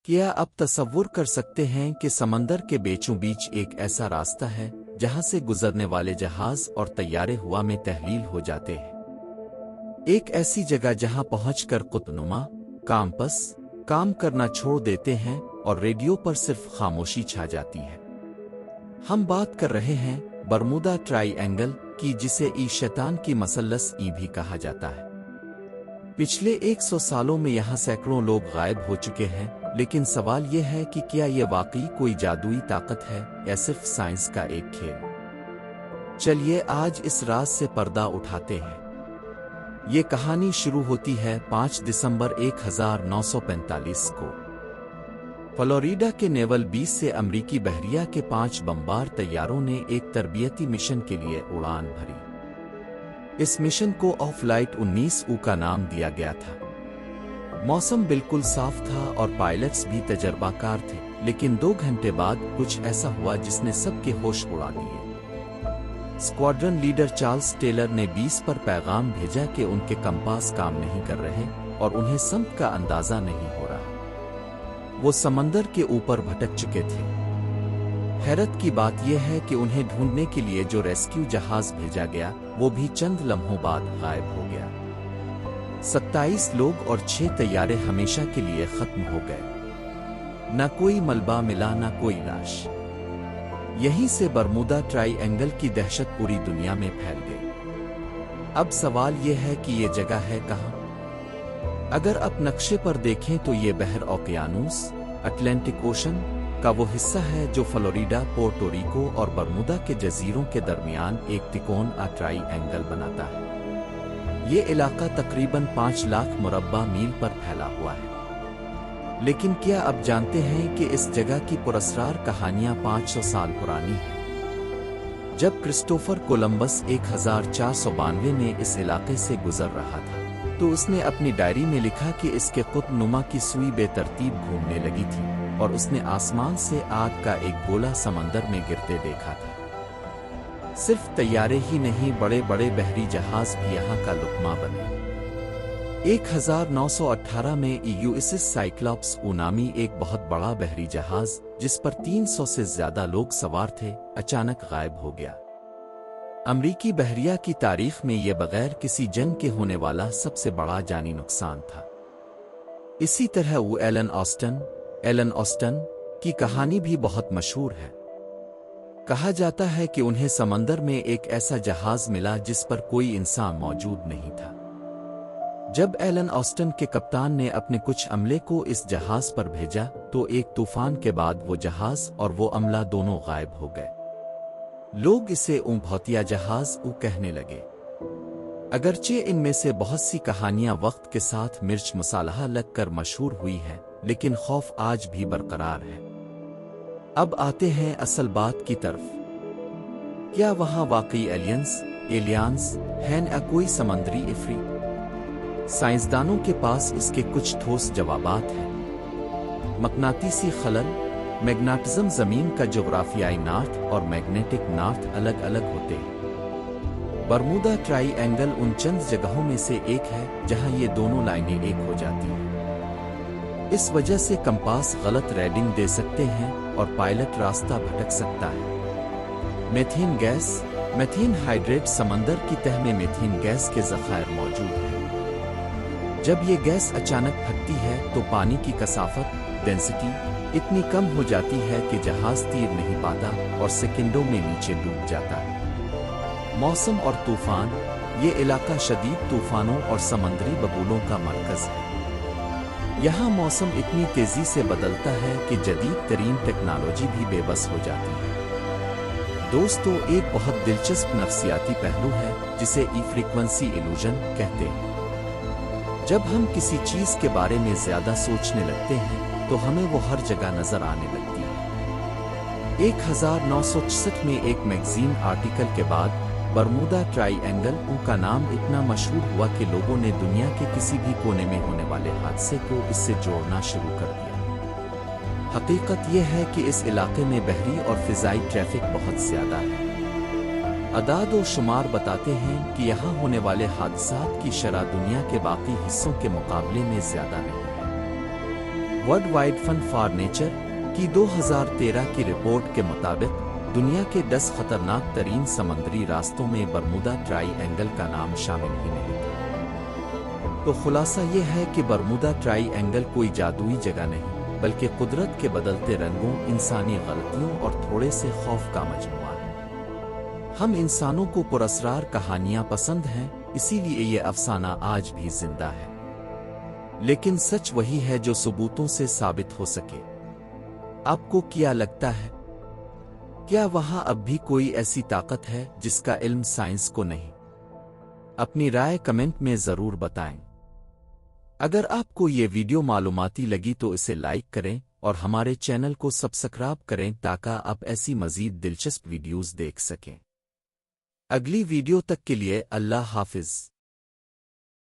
क्या आप तसव्वुर कर सकते हैं कि समंदर के बीचों बीच एक ऐसा रास्ता है जहां से गुजरने वाले जहाज और तैयारे हवा में तहलील हो जाते हैं। एक ऐसी जगह जहां पहुंचकर कुतनुमा काम्पस काम करना छोड़ देते हैं और रेडियो पर सिर्फ खामोशी छा जाती है। हम बात कर रहे हैं बरमूदा ट्राइएंगल की, जिसे शैतान की मसल्लस भी कहा जाता है। पिछले 100 सालों में यहाँ सैकड़ों लोग गायब हो चुके हैं, लेकिन सवाल यह है कि क्या ये वाकई कोई जादुई ताकत है या सिर्फ साइंस का एक खेल। चलिए आज इस राज से पर्दा उठाते हैं। ये कहानी शुरू होती है 5 दिसंबर 1945 को फ्लोरिडा के नेवल बीस से अमरीकी बहरिया के 5 बमबार तैयारों ने एक तरबियती मिशन के लिए उड़ान भरी। इस मिशन को फ्लाइट 19U का नाम दिया गया था। मौसम बिल्कुल साफ था और पायलट्स भी तजर्बाकार थे, लेकिन 2 घंटे बाद कुछ ऐसा हुआ जिसने सबके होश उड़ा दिए। स्क्वाड्रन लीडर चार्ल्स टेलर ने 20 पर पैगाम भेजा कि उनके कंपास काम नहीं कर रहे और उन्हें समत का अंदाजा नहीं हो रहा। वो समंदर के ऊपर भटक चुके थे। हैरत की बात यह है कि उन्हें ढूंढने के लिए जो रेस्क्यू जहाज भेजा गया वो भी चंद लम्हों बाद गायब हो गया। 27 लोग और 6 तैयारे हमेशा के लिए खत्म हो गए। न कोई मलबा मिला, न कोई लाश। यहीं से बरमूदा ट्राइएंगल की दहशत पूरी दुनिया में फैल गई। अब सवाल यह है कि ये जगह है कहाँ? अगर आप नक्शे पर देखें तो ये बहर ओकियानूस अटलांटिक ओशन का वो हिस्सा है जो फ्लोरिडा, पोर्टो रिको और बरमूदा के जजीरों के दरमियान एक तिकोन ट्राइएंगल बनाता है। ये इलाका तकरीबन 5 लाख मुरब्बा मील पर फैला हुआ है। लेकिन क्या आप जानते हैं कि इस जगह की पुरस्रार कहानियां 500 साल पुरानी हैं? जब क्रिस्टोफर कोलंबस 1492 में इस इलाके से गुजर रहा था तो उसने अपनी डायरी में लिखा कि इसके कुतनुमा की सुई बेतरतीब घूमने लगी थी और उसने आसमान से आग का एक गोला समंदर में गिरते देखा था। सिर्फ तैयारे ही नहीं, बड़े बड़े बहरी जहाज भी यहाँ का लुकमा बने। 1918 में यूएसएस साइक्लॉप्स नामी एक बहुत बड़ा बहरी जहाज जिस पर 300 से ज्यादा लोग सवार थे, अचानक गायब हो गया। अमरीकी बहरिया की तारीख में यह बगैर किसी जंग के होने वाला सबसे बड़ा जानी नुकसान था। इसी तरह वो एलन ऑस्टन की कहानी भी बहुत मशहूर है। कहा जाता है कि उन्हें समंदर में एक ऐसा जहाज मिला जिस पर कोई इंसान मौजूद नहीं था। जब एलन ऑस्टन के कप्तान ने अपने कुछ अमले को इस जहाज पर भेजा तो एक तूफान के बाद वो जहाज और वो अमला दोनों गायब हो गए। लोग इसे भौतिया जहाज कहने लगे। अगरचे इनमें से बहुत सी कहानियां वक्त के साथ मिर्च मसाला लगकर मशहूर हुई हैं, लेकिन खौफ आज भी बरकरार है। अब आते हैं असल बात की तरफ। क्या वहां वाकई एलियंस हैं या कोई समंदरी इफरीत? साइंसदानों के पास इसके कुछ ठोस जवाबात हैं। मकनातीसी खलल, मैग्नेटिज्म, जमीन का जोग्राफियाई नॉर्थ और मैग्नेटिक नॉर्थ अलग अलग होते हैं। बरमूदा ट्राइएंगल उन चंद जगहों में से एक है जहां ये दोनों लाइनें एक हो जाती हैं। इस वजह से कंपास गलत रीडिंग दे सकते हैं और पायलट रास्ता भटक सकता है। मेथेन हाइड्रेट, समंदर की तह में मेथेन गैस के ज़खायर मौजूद हैं। जब ये गैस अचानक फटती है तो पानी की कसाफत डेंसिटी इतनी कम हो जाती है कि जहाज तीर नहीं पाता और सेकंडों में नीचे डूब जाता है। मौसम और तूफान, ये इलाका शदीद तूफानों और समुद्री बबूलों का मरकज है। यहाँ मौसम इतनी तेजी से बदलता है कि जदीद तरीन टेक्नोलॉजी भी बेबस हो जाती है। दोस्तों, एक बहुत दिलचस्प नफ्सियाती पहलू है जिसे फ्रीक्वेंसी इल्यूजन कहते हैं। जब हम किसी चीज के बारे में ज्यादा सोचने लगते हैं तो हमें वो हर जगह नजर आने लगती है। 1966 में एक मैगजीन आर्टिकल के बाद बरमूदा ट्राइएंगल का नाम इतना मशहूर हुआ कि लोगों ने दुनिया के किसी भी कोने में होने वाले हादसे को इससे जोड़ना शुरू कर दिया। हकीकत यह है कि इस इलाके में बहरी और फिजाई ट्रैफिक बहुत ज्यादा है। अदाद और शुमार बताते हैं कि यहाँ होने वाले हादसात की शरह दुनिया के बाकी हिस्सों के मुकाबले में ज्यादा नहीं है। World wide fund for nature की 2013 की रिपोर्ट के मुताबिक दुनिया के 10 खतरनाक तरीन समंदरी रास्तों में बरमुदा ट्राईएंगल का नाम शामिल ही नहीं था। तो खुलासा यह है कि बरमुदा ट्राईएंगल कोई जादुई जगह नहीं, बल्कि कुदरत के बदलते रंगों, इंसानी गलतियों और थोड़े से खौफ का मजमुआ है। हम इंसानों को पुरस्रार कहानियां पसंद हैं, इसीलिए ये अफसाना आज भी जिंदा है। लेकिन सच वही है जो सबूतों से साबित हो सके। आपको क्या लगता है? क्या वहां अब भी कोई ऐसी ताकत है जिसका इल्म साइंस को नहीं? अपनी राय कमेंट में जरूर बताएं। अगर आपको ये वीडियो मालूमाती लगी तो इसे लाइक करें और हमारे चैनल को सब्सक्राइब करें ताकि आप ऐसी मजीद दिलचस्प वीडियोस देख सकें। अगली वीडियो तक के लिए अल्लाह हाफिज।